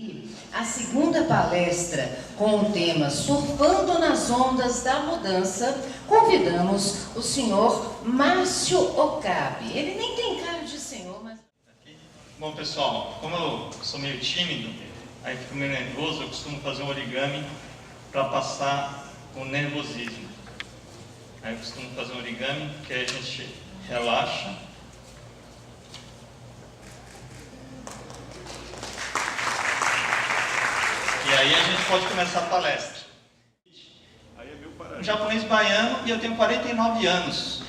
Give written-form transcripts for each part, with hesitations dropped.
E a segunda palestra, com o tema Surfando nas Ondas da Mudança, convidamos o senhor Márcio Okabe. Ele nem tem cara de senhor, mas... Bom, pessoal, como eu sou meio tímido, aí fico meio nervoso, eu costumo fazer um origami para passar o nervosismo. Aí eu costumo fazer um origami, que aí a gente relaxa. E aí a gente pode começar a palestra. Um japonês baiano e eu tenho 49 anos.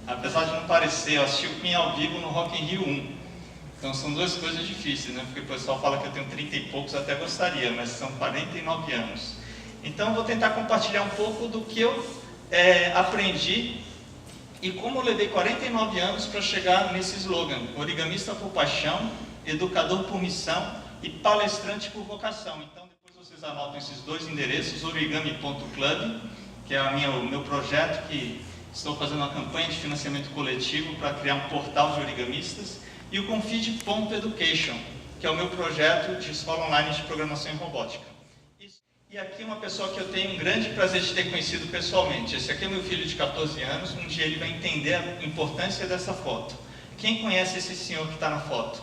Apesar de não parecer, eu assisti o Queen ao vivo no Rock in Rio 1. Então são duas coisas difíceis, né? Porque o pessoal fala que eu tenho 30 e poucos, até gostaria, mas são 49 anos. Então eu vou tentar compartilhar um pouco do que eu aprendi e como eu levei 49 anos para chegar nesse slogan: origamista por paixão, educador por missão e palestrante por vocação. Então depois vocês anotam esses dois endereços: origami.club, que é o meu projeto, que estou fazendo uma campanha de financiamento coletivo para criar um portal de origamistas, e o confid.education, que é o meu projeto de escola online de programação em robótica. E aqui uma pessoa que eu tenho um grande prazer de ter conhecido pessoalmente. Esse aqui é meu filho de 14 anos, um dia ele vai entender a importância dessa foto. Quem conhece esse senhor que está na foto?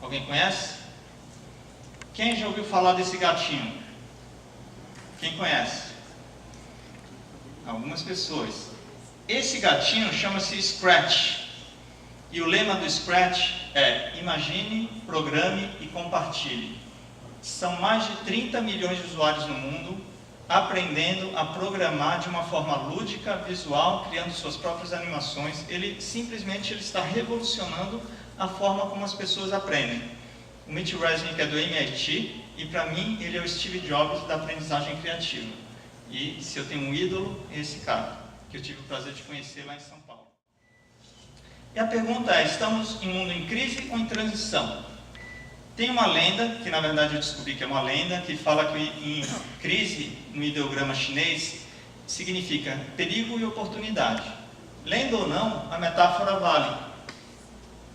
Alguém conhece? Quem já ouviu falar desse gatinho? Quem conhece? Algumas pessoas. Esse gatinho chama-se Scratch. E o lema do Scratch é: imagine, programe e compartilhe. São mais de 30 milhões de usuários no mundo aprendendo a programar de uma forma lúdica, visual, criando suas próprias animações. Ele simplesmente está revolucionando a forma como as pessoas aprendem. O Mitch Resnick é do MIT e para mim ele é o Steve Jobs da aprendizagem criativa. E se eu tenho um ídolo, é esse cara, que eu tive o prazer de conhecer lá em São Paulo. E a pergunta é: estamos em um mundo em crise ou em transição? Tem uma lenda, que na verdade eu descobri que é uma lenda, que fala que em crise, no ideograma chinês, significa perigo e oportunidade. Lenda ou não, a metáfora vale.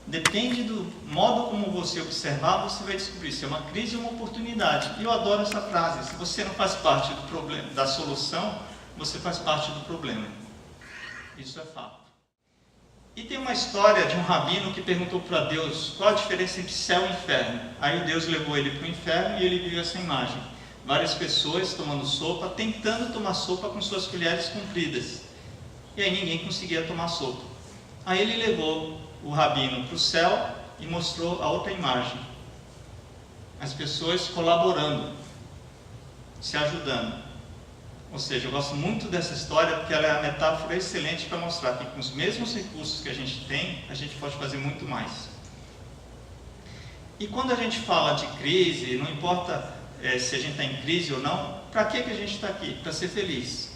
Depende do modo como você observar, você vai descobrir se é uma crise ou uma oportunidade. E eu adoro essa frase: se você não faz parte do problema, da solução, você faz parte do problema. Isso é fato. E tem uma história de um rabino que perguntou para Deus qual a diferença entre céu e inferno. Aí Deus levou ele para o inferno e ele viu essa imagem: várias pessoas tomando sopa, tentando tomar sopa com suas colheres compridas. E aí ninguém conseguia tomar sopa. Aí ele levou o rabino para o céu e mostrou a outra imagem: as pessoas colaborando, se ajudando. Ou seja, eu gosto muito dessa história porque ela é a metáfora excelente para mostrar que com os mesmos recursos que a gente tem, a gente pode fazer muito mais. E quando a gente fala de crise, não importa se a gente está em crise ou não, para que a gente está aqui? Para ser feliz.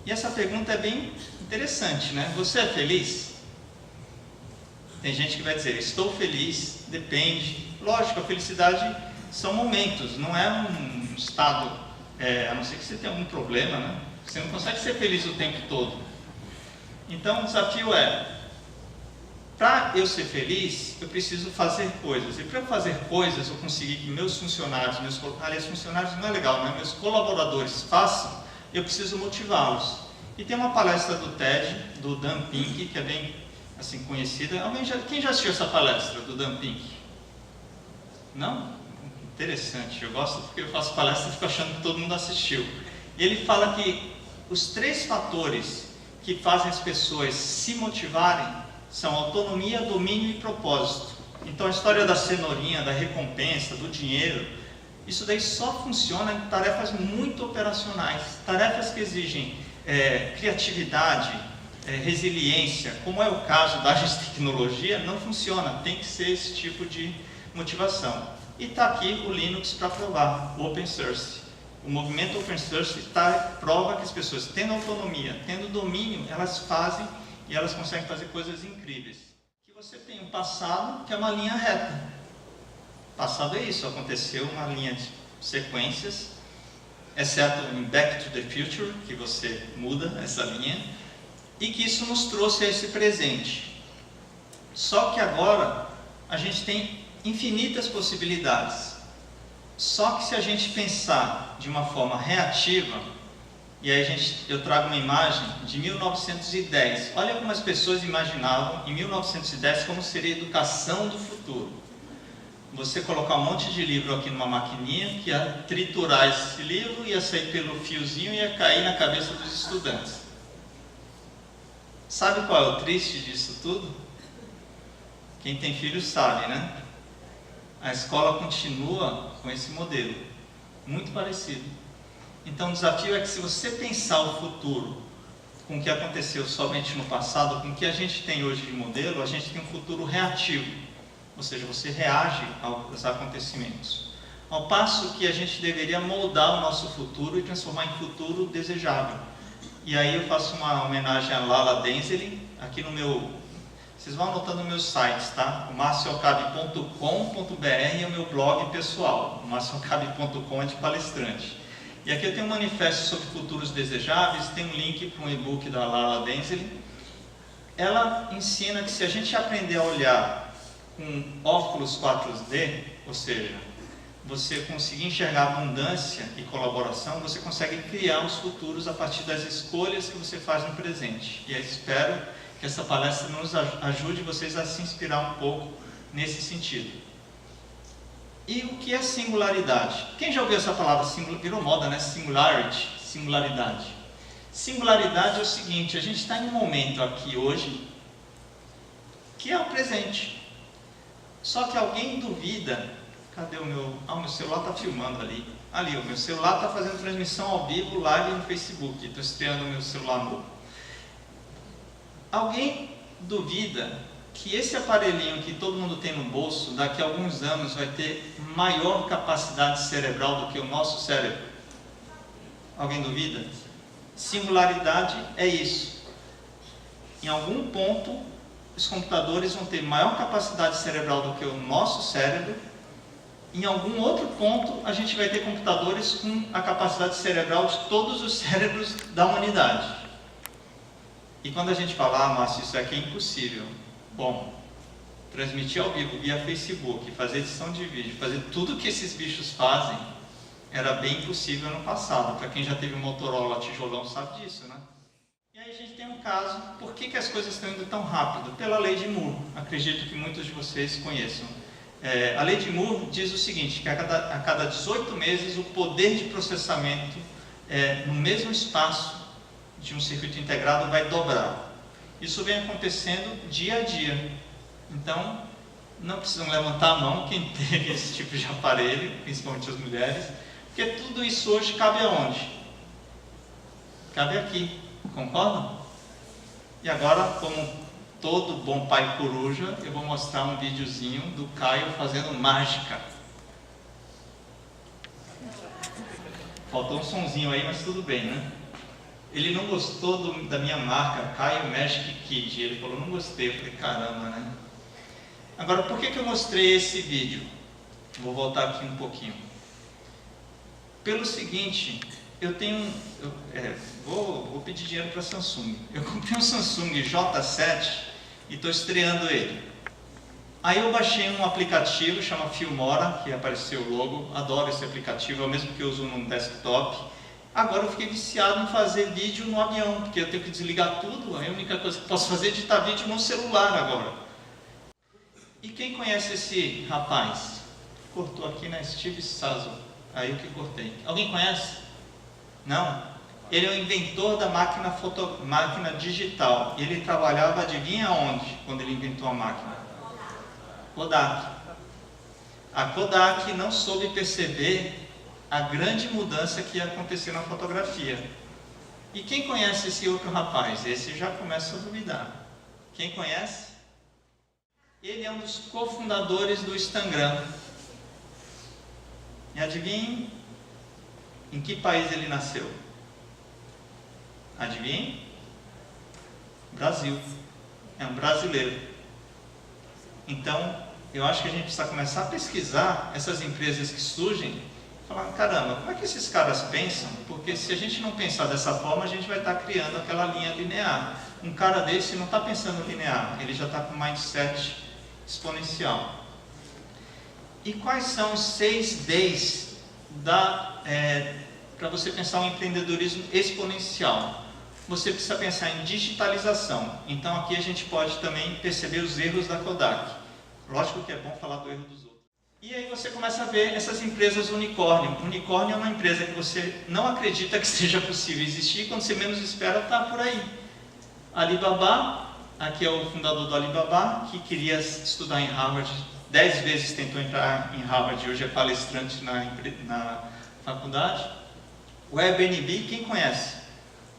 E essa pergunta é bem interessante, né? Você é feliz? Tem gente que vai dizer: estou feliz, depende. Lógico, a felicidade são momentos, não é um estado... a não ser que você tenha algum problema, né? Você não consegue ser feliz o tempo todo. Então o desafio é: para eu ser feliz, eu preciso fazer coisas. E para eu fazer coisas, eu conseguir que meus funcionários, funcionários não é legal, né? Meus colaboradores façam, eu preciso motivá-los. E tem uma palestra do TED, do Dan Pink, que é bem assim conhecida. Quem já assistiu essa palestra do Dan Pink? Não? Interessante, eu gosto porque eu faço palestra e fico achando que todo mundo assistiu. E ele fala que os 3 fatores que fazem as pessoas se motivarem são autonomia, domínio e propósito. Então a história da cenourinha, da recompensa, do dinheiro, isso daí só funciona em tarefas muito operacionais, tarefas que exigem criatividade, resiliência. Como é o caso da tecnologia, não funciona, tem que ser esse tipo de motivação. E está aqui o Linux para provar, o Open Source. O movimento Open Source prova que as pessoas, tendo autonomia, tendo domínio, elas fazem e elas conseguem fazer coisas incríveis. Que você tem um passado que é uma linha reta. Passado é isso, aconteceu uma linha de sequências, exceto em Back to the Future, que você muda essa linha, e que isso nos trouxe a esse presente. Só que agora a gente tem infinitas possibilidades. Só que se a gente pensar de uma forma reativa, e aí eu trago uma imagem de 1910. Olha como as pessoas imaginavam em 1910 como seria a educação do futuro. Você colocar um monte de livro aqui numa maquininha, que ia triturar esse livro, ia sair pelo fiozinho e ia cair na cabeça dos estudantes. Sabe qual é o triste disso tudo? Quem tem filho sabe, né? A escola continua com esse modelo, muito parecido. Então o desafio é que, se você pensar o futuro com o que aconteceu somente no passado, com o que a gente tem hoje de modelo, a gente tem um futuro reativo, ou seja, você reage aos acontecimentos. Ao passo que a gente deveria moldar o nosso futuro e transformar em futuro desejável. E aí eu faço uma homenagem a Lala Denzeli, aqui no meu... Vocês vão anotando meus sites, tá? O marciocabe.com.br é o meu blog pessoal. O marciocabe.com é de palestrante. E aqui eu tenho um manifesto sobre futuros desejáveis, tem um link para um e-book da Lala Denzeli. Ela ensina que, se a gente aprender a olhar com óculos 4D, ou seja, você conseguir enxergar abundância e colaboração, você consegue criar os futuros a partir das escolhas que você faz no presente. E eu espero que essa palestra nos ajude vocês a se inspirar um pouco nesse sentido. E o que é singularidade? Quem já ouviu essa palavra? Virou moda, né? Singularity, singularidade. Singularidade é o seguinte: a gente está em um momento aqui hoje que é o presente. Só que alguém duvida. Cadê o meu... Ah, o meu celular está filmando ali. Ali, o meu celular está fazendo transmissão ao vivo, live no Facebook. Estou estreando o meu celular novo. Alguém duvida que esse aparelhinho que todo mundo tem no bolso, daqui a alguns anos vai ter maior capacidade cerebral do que o nosso cérebro? Alguém duvida? Singularidade é isso. Em algum ponto, os computadores vão ter maior capacidade cerebral do que o nosso cérebro. Em algum outro ponto, a gente vai ter computadores com a capacidade cerebral de todos os cérebros da humanidade. E quando a gente fala, Márcio, isso aqui é impossível. Bom, transmitir ao vivo via Facebook, fazer edição de vídeo, fazer tudo que esses bichos fazem, era bem impossível no passado. Para quem já teve um Motorola tijolão sabe disso, né? E aí a gente tem um caso. Por que as coisas estão indo tão rápido? Pela lei de Moore. Acredito que muitos de vocês conheçam. A lei de Moore diz o seguinte, que a cada 18 meses o poder de processamento no mesmo espaço de um circuito integrado vai dobrar. Isso vem acontecendo dia a dia. Então, não precisam levantar a mão quem teve esse tipo de aparelho, principalmente as mulheres, porque tudo isso hoje cabe aonde? Cabe aqui, concordam? E agora, como todo bom pai coruja, eu vou mostrar um videozinho do Caio fazendo mágica. Faltou um sonzinho aí, mas tudo bem, né? Ele não gostou da minha marca, Caio Magic Kid. Ele falou, não gostei. Eu falei, caramba, né? Agora, por que eu mostrei esse vídeo? Vou voltar aqui um pouquinho. Pelo seguinte, vou pedir dinheiro para a Samsung. Eu comprei um Samsung J7 e estou estreando ele. Aí eu baixei um aplicativo, chama Filmora, que apareceu o logo. Adoro esse aplicativo, é o mesmo que eu uso no desktop. Agora eu fiquei viciado em fazer vídeo no avião, porque eu tenho que desligar tudo. A única coisa que posso fazer é editar vídeo no celular agora. E quem conhece esse rapaz? Cortou aqui na Steve Sazo. Aí eu que cortei. Alguém conhece? Não? Ele é o inventor da máquina digital. Ele trabalhava, adivinha onde, quando ele inventou a máquina? Kodak. A Kodak não soube perceber a grande mudança que ia acontecer na fotografia. E quem conhece esse outro rapaz? Esse já começa a duvidar. Quem conhece? Ele é um dos cofundadores do Instagram. E adivinhem em que país ele nasceu? Adivinhem? Brasil. É um brasileiro. Então, eu acho que a gente precisa começar a pesquisar essas empresas que surgem. Falar, caramba, como é que esses caras pensam? Porque se a gente não pensar dessa forma, a gente vai estar criando aquela linha linear. Um cara desse não está pensando linear, ele já está com mindset exponencial. E quais são os 6 Ds para você pensar um empreendedorismo exponencial? Você precisa pensar em digitalização. Então aqui a gente pode também perceber os erros da Kodak. Lógico que é bom falar do erro dos outros. E aí você começa a ver essas empresas unicórnio. Unicórnio é uma empresa que você não acredita que seja possível existir, e quando você menos espera, está por aí. Alibaba, aqui é o fundador do Alibaba, que queria estudar em Harvard, 10 vezes tentou entrar em Harvard, hoje é palestrante na faculdade. O Airbnb, quem conhece?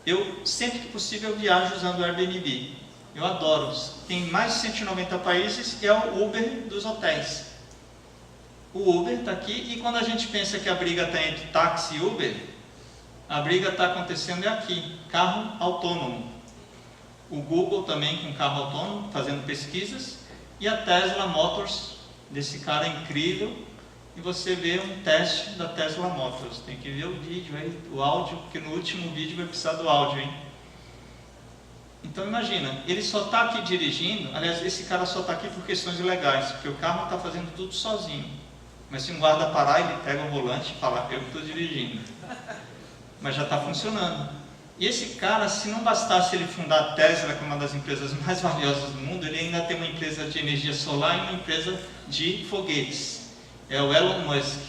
Eu, sempre que possível, viajo usando o Airbnb. Eu adoro. Tem mais de 190 países e é o Uber dos hotéis. O Uber está aqui, e quando a gente pensa que a briga está entre táxi e Uber, a briga está acontecendo aqui, carro autônomo. O Google também com carro autônomo, fazendo pesquisas, e a Tesla Motors, desse cara incrível, e você vê um teste da Tesla Motors. Tem que ver o vídeo aí, o áudio, porque no último vídeo vai precisar do áudio, hein? Então imagina, ele só está aqui dirigindo, aliás, esse cara só está aqui por questões legais, porque o carro está fazendo tudo sozinho. Mas se um guarda parar, ele pega o volante e fala, eu que estou dirigindo. Mas já está funcionando. E esse cara, se não bastasse ele fundar a Tesla, que é uma das empresas mais valiosas do mundo, ele ainda tem uma empresa de energia solar e uma empresa de foguetes. É o Elon Musk.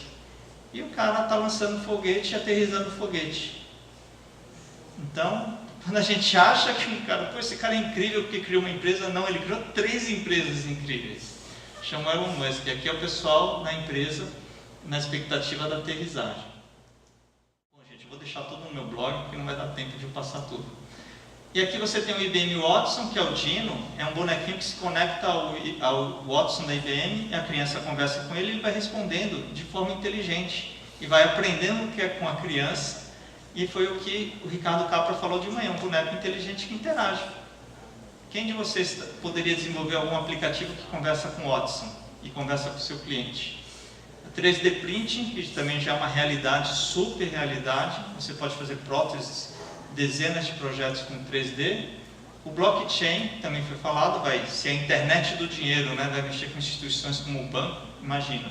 E o cara está lançando foguete e aterrissando foguete. Então, quando a gente acha que um cara, pô, esse cara é incrível porque criou uma empresa, não, ele criou 3 empresas incríveis. Chama Elon Musk. Aqui é o pessoal na empresa, na expectativa da aterrissagem. Bom, gente, eu vou deixar tudo no meu blog, porque não vai dar tempo de eu passar tudo. E aqui você tem o IBM Watson, que é o Dino, é um bonequinho que se conecta ao Watson da IBM, e a criança conversa com ele, e ele vai respondendo de forma inteligente, e vai aprendendo o que é com a criança, e foi o que o Ricardo Capra falou de manhã, um boneco inteligente que interage. Quem de vocês poderia desenvolver algum aplicativo que conversa com o Watson e conversa com o seu cliente? A 3D Printing, que também já é uma realidade, super realidade, você pode fazer próteses, dezenas de projetos com 3D. O blockchain, também foi falado, vai ser a internet do dinheiro, né? Vai mexer com instituições como o banco, imagina.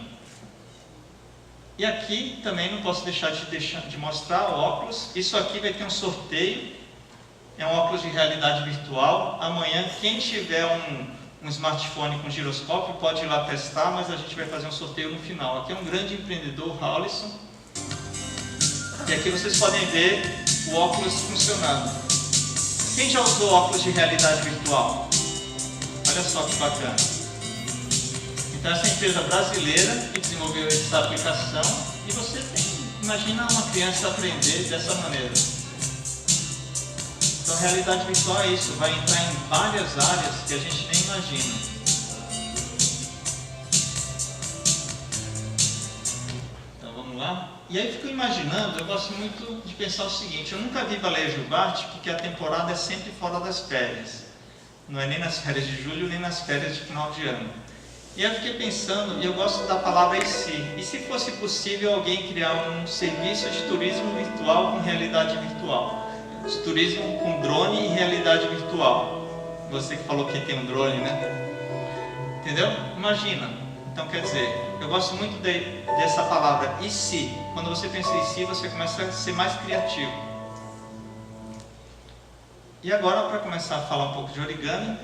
E aqui também não posso deixar de mostrar o óculos. Isso aqui vai ter um sorteio, é um óculos de realidade virtual. Amanhã, quem tiver um smartphone com giroscópio pode ir lá testar, mas a gente vai fazer um sorteio no final. Aqui é um grande empreendedor, Howlison. E aqui vocês podem ver o óculos funcionando. Quem já usou óculos de realidade virtual? Olha só que bacana. Então essa empresa brasileira que desenvolveu essa aplicação, e você imagina uma criança aprender dessa maneira. Então a realidade virtual é isso, vai entrar em várias áreas que a gente nem imagina. Então vamos lá? E aí eu fico imaginando, eu gosto muito de pensar o seguinte, eu nunca vi Baleia Jubarte porque a temporada é sempre fora das férias. Não é nem nas férias de julho, nem nas férias de final de ano. E eu fiquei pensando, e eu gosto da palavra e se fosse possível alguém criar um serviço de turismo virtual com realidade virtual? De turismo com drone e realidade virtual. Você que falou que tem um drone, né? Entendeu? Imagina. Então quer dizer, eu gosto muito dessa palavra, e se? Quando você pensa em si, você começa a ser mais criativo. E agora, para começar a falar um pouco de origami,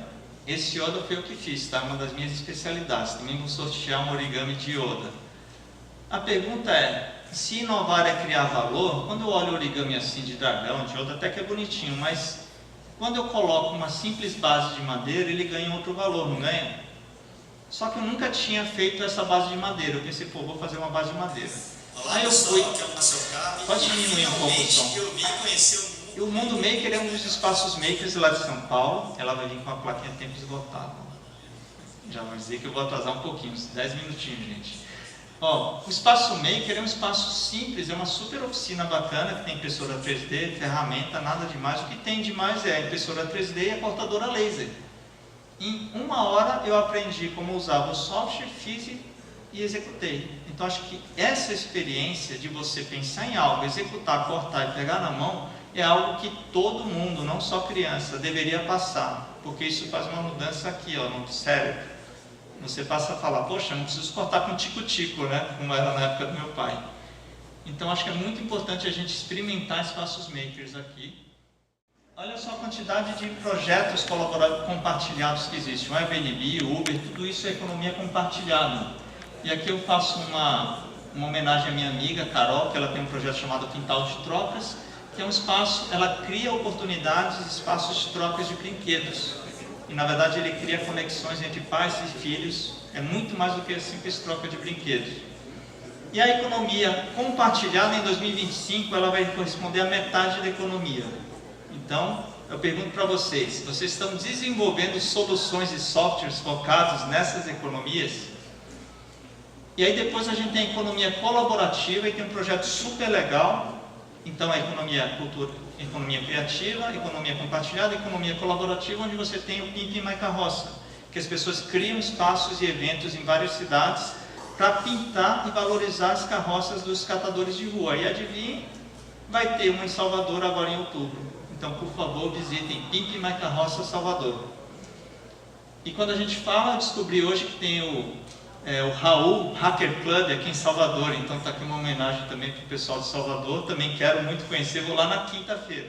esse Yoda foi o que fiz, tá? Uma das minhas especialidades. Também vou sortear um origami de Yoda. A pergunta é, se inovar é criar valor, quando eu olho o origami assim de dragão, de Yoda, até que é bonitinho, mas quando eu coloco uma simples base de madeira, ele ganha outro valor, não ganha? Só que eu nunca tinha feito essa base de madeira. Eu pensei, pô, vou fazer uma base de madeira. Olá, aí eu fui. Pode diminuir um pouco o som. E o Mundo Maker é um dos espaços makers lá de São Paulo. Ela vai vir com a plaquinha tempo esgotado. Já vou dizer que eu vou atrasar um pouquinho, uns 10 minutinhos, gente. Ó, o espaço maker é um espaço simples, é uma super oficina bacana que tem impressora 3D, ferramenta, nada demais. O que tem demais é a impressora 3D e a cortadora laser. Em 1 hora eu aprendi como usava o software, fiz e executei. Então acho que essa experiência de você pensar em algo, executar, cortar e pegar na mão, é algo que todo mundo, não só criança, deveria passar. Porque isso faz uma mudança aqui, ó, no cérebro. você passa a falar, poxa, não preciso cortar com tico-tico, né? Como era na época do meu pai. Então acho que é muito importante a gente experimentar espaços makers aqui. Olha só a quantidade de projetos compartilhados que existe. O Airbnb, o Uber, tudo isso é economia compartilhada. E aqui eu faço uma homenagem à minha amiga Carol, que ela tem um projeto chamado Quintal de Trocas, que é um espaço, ela cria oportunidades, espaços de trocas de brinquedos. E na verdade ele cria conexões entre pais e filhos, é muito mais do que a simples troca de brinquedos. E a economia compartilhada em 2025, ela vai corresponder à metade da economia. Então, eu pergunto para vocês, vocês estão desenvolvendo soluções e softwares focados nessas economias? E aí depois a gente tem a economia colaborativa e tem um projeto super legal. Então a economia criativa, economia compartilhada, economia colaborativa, onde você tem o Pimp My Carroça, que as pessoas criam espaços e eventos em várias cidades para pintar e valorizar as carroças dos catadores de rua. E adivinhe, vai ter uma em Salvador agora em outubro. Então, por favor, visitem Pimp My Carroça Salvador. E quando a gente fala, eu descobri hoje que tem o Raul Hacker Club aqui em Salvador. Então está aqui uma homenagem também para o pessoal de Salvador. Também quero muito conhecer, vou lá na quinta-feira.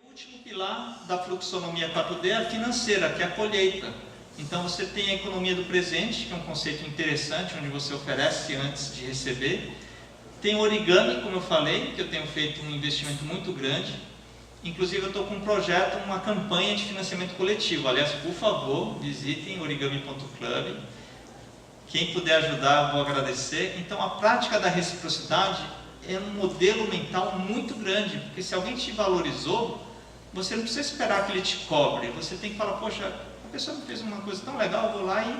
O último pilar da fluxonomia 4D é a financeira, que é a colheita. Então você tem a economia do presente, que é um conceito interessante, onde você oferece antes de receber. Tem o origami, como eu falei, que eu tenho feito um investimento muito grande. Inclusive eu estou com um projeto, uma campanha de financiamento coletivo. Aliás, por favor, visitem origami.club. Quem puder ajudar, vou agradecer. Então a prática da reciprocidade é um modelo mental muito grande, porque se alguém te valorizou, você não precisa esperar que ele te cobre. Você tem que falar, poxa, a pessoa me fez uma coisa tão legal, eu vou lá e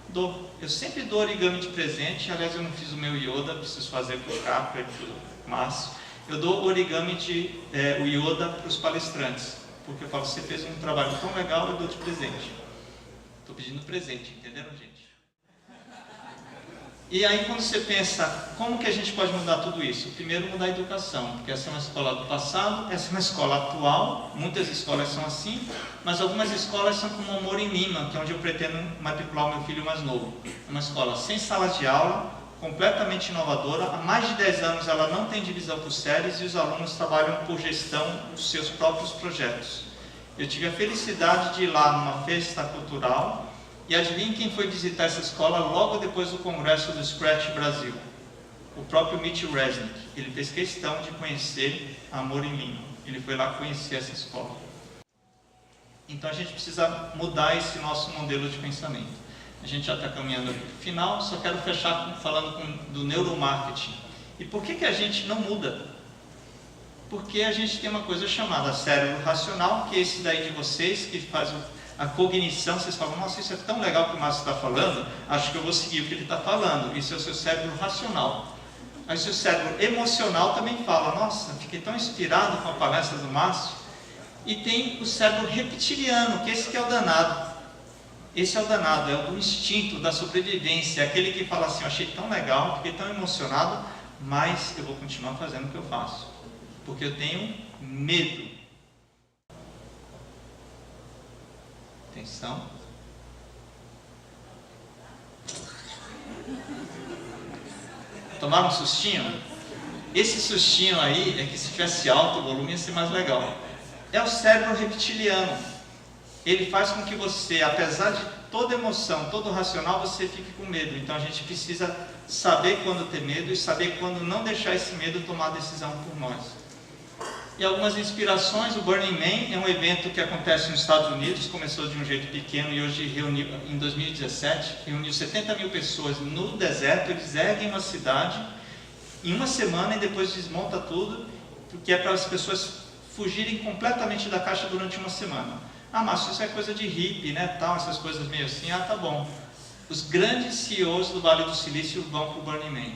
dou. Eu sempre dou origami de presente. Aliás, eu não fiz o meu Yoda, preciso fazer para o Capra e para o Márcio. Eu dou origami o Yoda para os palestrantes, porque eu falo, você fez um trabalho tão legal, eu dou de presente. Estou pedindo presente, entenderam, gente? E aí quando você pensa, como que a gente pode mudar tudo isso? Primeiro mudar a educação, porque essa é uma escola do passado, essa é uma escola atual, muitas escolas são assim, mas algumas escolas são como Amor em Lima, que é onde eu pretendo matricular o meu filho mais novo. É uma escola sem sala de aula, completamente inovadora. Há mais de 10 anos ela não tem divisão por séries e os alunos trabalham por gestão dos seus próprios projetos. Eu tive a felicidade de ir lá numa festa cultural e adivinhe quem foi visitar essa escola logo depois do congresso do Scratch Brasil? O próprio Mitch Resnick. Ele fez questão de conhecer Amor em Lima. Ele foi lá conhecer essa escola. Então a gente precisa mudar esse nosso modelo de pensamento. A gente já está caminhando aqui para o final, só quero fechar falando do neuromarketing. E por que a gente não muda? Porque a gente tem uma coisa chamada cérebro racional, que é esse daí de vocês, que faz a cognição. Vocês falam, nossa, isso é tão legal que o Márcio está falando, acho que eu vou seguir o que ele está falando. Isso é o seu cérebro racional. Aí o seu cérebro emocional também fala, nossa, fiquei tão inspirado com a palestra do Márcio. E tem o cérebro reptiliano, que esse que é o danado. Esse é o danado, é o do instinto, da sobrevivência, aquele que fala assim, eu achei tão legal, fiquei tão emocionado, mas eu vou continuar fazendo o que eu faço, porque eu tenho medo. Atenção. Tomaram um sustinho? Esse sustinho aí é que se tivesse alto volume ia ser mais legal. É o cérebro reptiliano. Ele faz com que você, apesar de toda emoção, todo racional, você fique com medo. Então a gente precisa saber quando ter medo e saber quando não deixar esse medo tomar a decisão por nós. E algumas inspirações, o Burning Man é um evento que acontece nos Estados Unidos, começou de um jeito pequeno e hoje reuniu, em 2017, reuniu 70 mil pessoas no deserto. Eles erguem uma cidade em uma semana e depois desmonta tudo, porque é para as pessoas fugirem completamente da caixa durante uma semana. Ah, Márcio, isso é coisa de hippie, né, tal, essas coisas meio assim. Ah, tá bom. Os grandes CEOs do Vale do Silício vão para o Burning Man.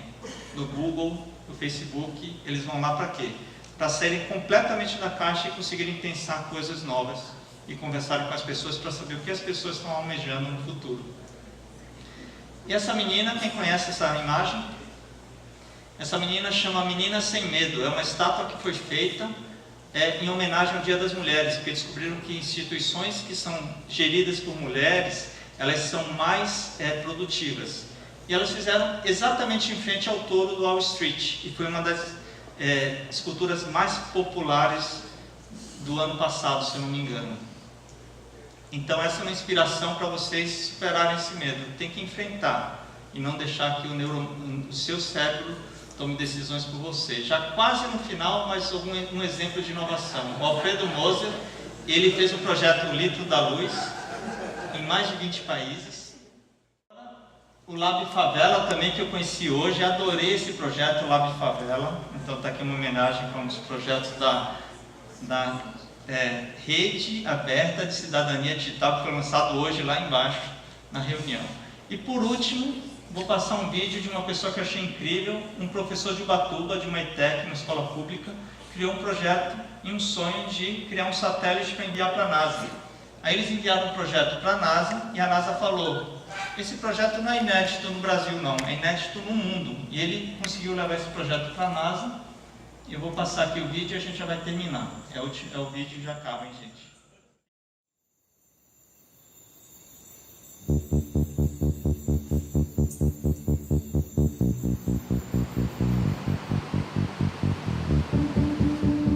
No Google, no Facebook, eles vão lá para quê? Para saírem completamente da caixa e conseguirem pensar coisas novas e conversarem com as pessoas para saber o que as pessoas estão almejando no futuro. E essa menina, quem conhece essa imagem? Essa menina chama Menina Sem Medo. É uma estátua que foi feita em homenagem ao Dia das Mulheres, porque descobriram que instituições que são geridas por mulheres elas são mais produtivas. E elas fizeram exatamente em frente ao touro do Wall Street, e foi uma das esculturas mais populares do ano passado, se eu não me engano. Então essa é uma inspiração para vocês superarem esse medo. Tem que enfrentar e não deixar que o seu cérebro tome decisões por você. Já quase no final, mas um exemplo de inovação. O Alfredo Moser, ele fez o projeto Litro da Luz em mais de 20 países. O Lab Favela também, que eu conheci hoje, adorei esse projeto, o Lab Favela. Então está aqui uma homenagem para um dos projetos da Rede Aberta de Cidadania Digital, que foi lançado hoje lá embaixo na reunião. E por último, vou passar um vídeo de uma pessoa que eu achei incrível, um professor de Ubatuba, de uma ETEC, uma escola pública, criou um projeto e um sonho de criar um satélite para enviar para a NASA. Aí eles enviaram um projeto para a NASA e a NASA falou: esse projeto não é inédito no Brasil não, é inédito no mundo. E ele conseguiu levar esse projeto para a NASA. Eu vou passar aqui o vídeo e a gente já vai terminar. É o vídeo e já acaba, hein, gente?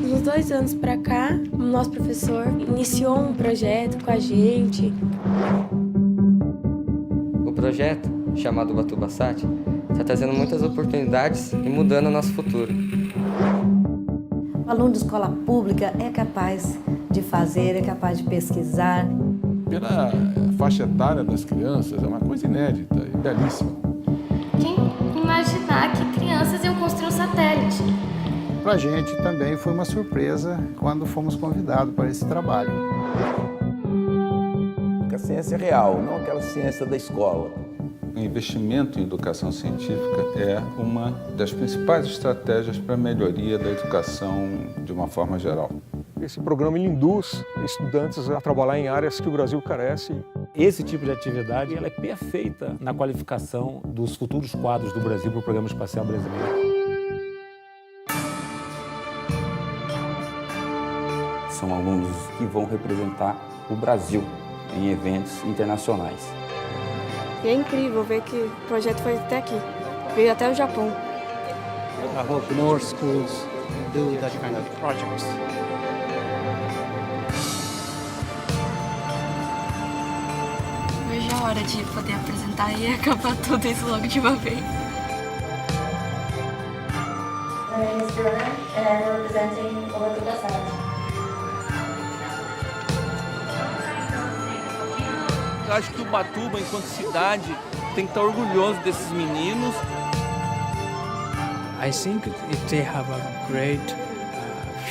Uns 2 anos para cá, o nosso professor iniciou um projeto com a gente. O projeto, chamado Ubatuba-Sat, está trazendo muitas oportunidades e mudando o nosso futuro. O aluno de escola pública é capaz de fazer, é capaz de pesquisar. Pela faixa etária das crianças, é uma coisa inédita e belíssima. Quem imaginar que crianças iam construir um satélite? Para a gente também foi uma surpresa quando fomos convidados para esse trabalho. A ciência real, não aquela ciência da escola. O investimento em educação científica é uma das principais estratégias para a melhoria da educação de uma forma geral. Esse programa ele induz estudantes a trabalhar em áreas que o Brasil carece. Esse tipo de atividade ela é perfeita na qualificação dos futuros quadros do Brasil para o Programa Espacial Brasileiro. São alunos que vão representar o Brasil em eventos internacionais. E é incrível ver que o projeto foi até aqui, veio até o Japão. I hope more schools do that kind of projects. Vejo a hora de poder apresentar e acabar tudo isso logo de uma vez. My name is Jordan and I'm representing Ubatuba-Sat. Eu acho que Ubatuba, enquanto cidade, tem que estar orgulhoso desses meninos. I think they have a great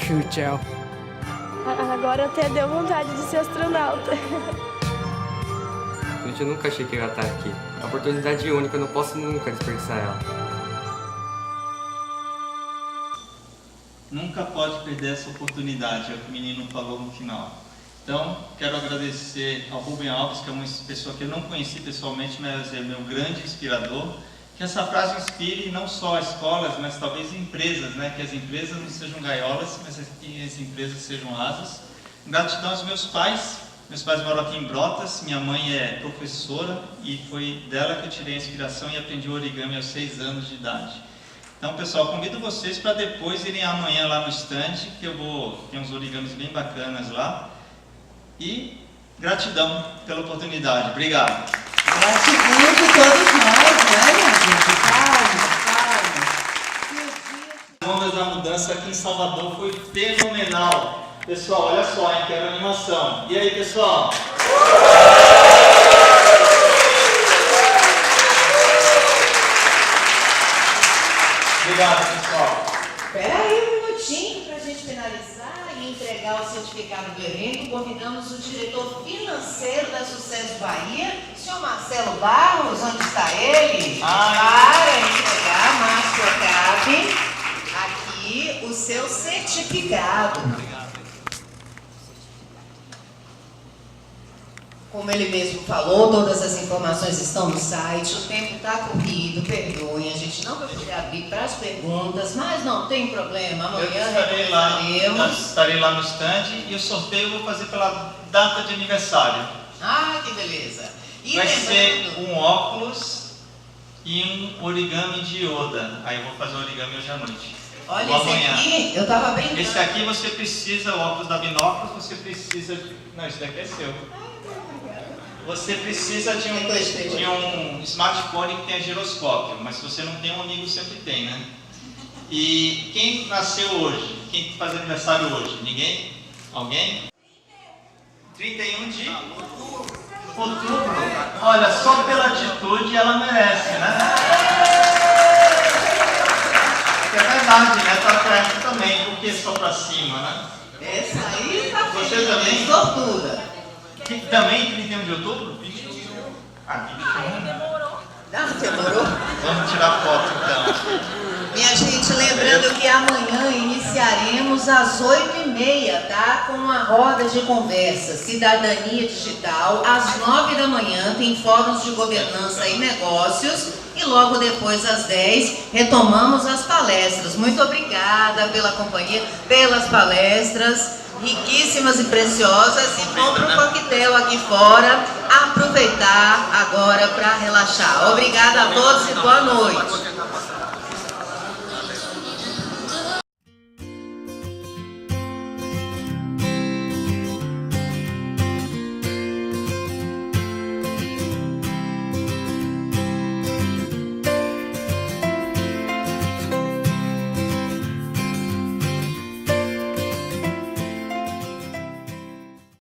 future. Agora até deu vontade de ser astronauta. Eu nunca achei que eu ia estar aqui. A oportunidade única, eu não posso nunca desperdiçar ela. Nunca pode perder essa oportunidade, é o que o menino falou no final. Então, quero agradecer ao Rubem Alves, que é uma pessoa que eu não conheci pessoalmente, mas é meu grande inspirador. Que essa frase inspire não só escolas, mas talvez empresas, né? Que as empresas não sejam gaiolas, mas que as empresas sejam asas. Gratidão aos meus pais. Meus pais moram aqui em Brotas, minha mãe é professora e foi dela que eu tirei a inspiração e aprendi o origami aos 6 anos de idade. Então, pessoal, convido vocês para depois irem amanhã lá no stand, que eu vou ter uns origamis bem bacanas lá. E gratidão pela oportunidade. Obrigado. Gratidão de todos nós, né, minha gente? Palmas. Ondas da Mudança aqui em Salvador foi fenomenal. Pessoal, olha só, hein, quero animação. E aí, pessoal? Obrigado, pessoal. Espera aí um minutinho para a gente finalizar e entregar o certificado do evento. Convidamos o diretor financeiro da Sucesso Bahia, o senhor Marcelo Barros. Onde está ele? Para entregar, Márcio Okabe, aqui o seu certificado. Como ele mesmo falou, todas as informações estão no site, o tempo está corrido, perdoem, a gente não vai poder abrir para as perguntas, mas não tem problema, amanhã estarei lá no stand e o sorteio eu vou fazer pela data de aniversário. Ah, que beleza! Vai ser um óculos e um origami de Yoda. Aí eu vou fazer o origami hoje à noite. Olha, esse aqui, eu tava brincando. Esse aqui você precisa, o óculos da binóculos, você precisa de... Não, esse daqui é seu. Você precisa de um smartphone que tenha giroscópio, mas se você não tem, um amigo sempre tem, né? E quem nasceu hoje? Quem faz aniversário hoje? Ninguém? Alguém? 31 de outubro. Olha, só pela atitude ela merece, né? É verdade, né? Tá perto também, porque só pra cima, né? Essa aí tá você também? Sortuda. Também 31 de outubro? 21. Ah, 21. Demorou? Vamos tirar foto então. Minha gente, lembrando que amanhã iniciaremos às 8h30, tá? Com uma roda de conversa, Cidadania Digital. Às 9 da manhã tem fóruns de governança e negócios. E logo depois, às 10, retomamos as palestras. Muito obrigada pela companhia, pelas palestras riquíssimas e preciosas. E vamos para o coquetel aqui fora, aproveitar agora para relaxar. Obrigada a todos e boa noite.